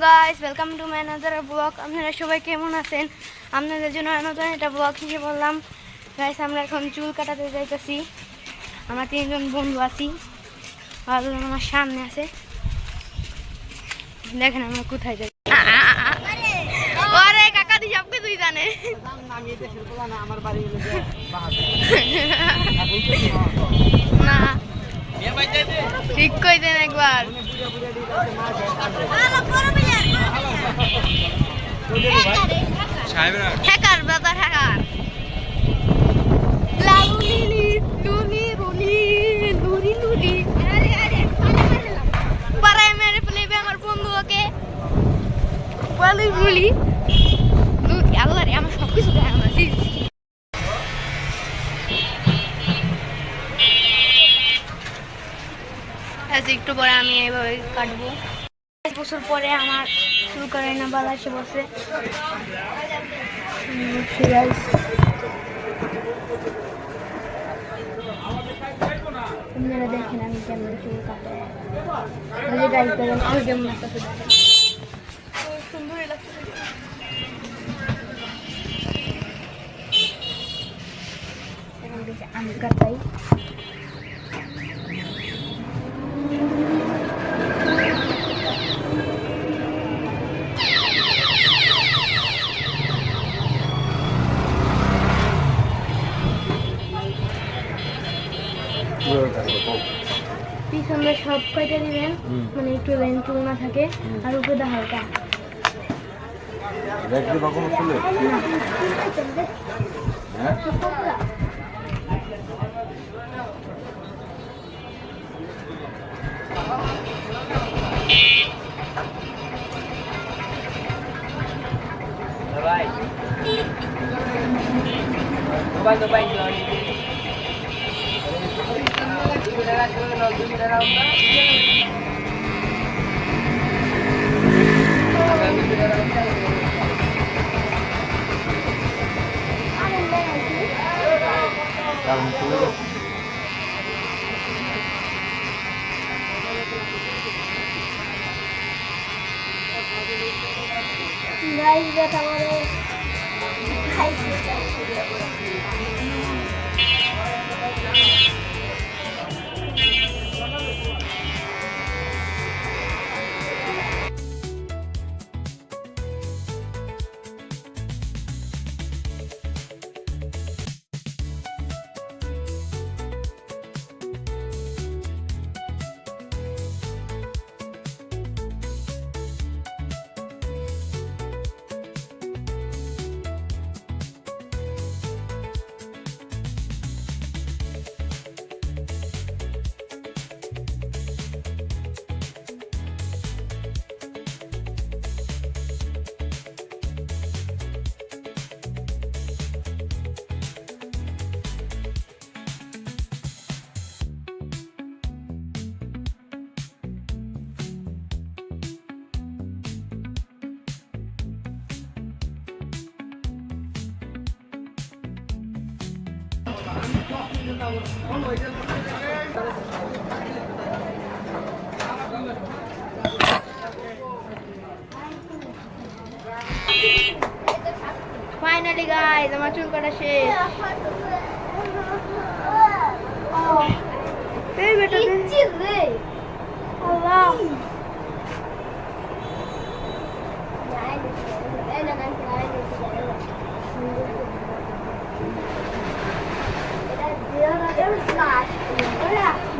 Guys, welcome to my another blog. আপনারা সবাই কেমন আছেন? আপনাদের জন্য নতুন একটা ব্লগ নিয়ে বললাম। গাইস, আমরা এখন চুল কাটাতে যাইতেছি। আমরা তিনজন বন্ধু আছি, আর আমার সামনে আছে। দেখেন আমরা কোথায় যাই। আরে কাকা দি সব কিছুই জানে। না ঠিক কই দেন একবার। Hacker brother hacker. লাউলি লুলি রুলি লুরি লুরি পারায় মেরে ফেলবে আমার বন্ধু ওকে। বলি বলি আল্লাহ রে, আমার সবকিছু দেখা আছে। একটু পরে আমি এইভাবে কাটবো। 5 বছর পরে আমার শুরু করে না বালা এসে বসে। আপনারা দেখেন আমি কেমন চুল কাটে। আমি কেমন একটা সুন্দরই লাগছে। আমি কাটাই। পিছনে সব কয়টা দিবেন, মানে একটু লাইন চুল না থাকে, আর উপরে হালকা গাইস দেখা করে খাইছি। ফাইনালি গাইস, আমার চুল কাটা শেষ। এই বেটা রে আল্লাহ,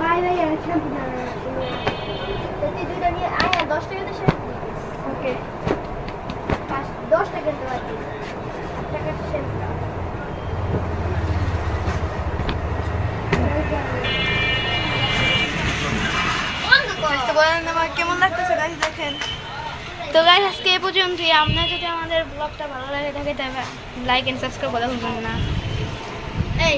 ভাই ভাই আমি শ্যাম্পু না দুটো নিয়ে আয় 10 টাকা দিয়ে শ্যাম্পু। ওকে 10 টাকা দেওয়া আছে। টাকা শ্যাম্পু কেমন লাগতেছে গাইস দেখেন। তো গাইস আজকে এই পর্যন্তই। আপনার যদি আমাদের ব্লগটা ভালো লাগে থাকে তবে লাইক এন্ড সাবস্ক্রাইব করা ভুলবেন না। এই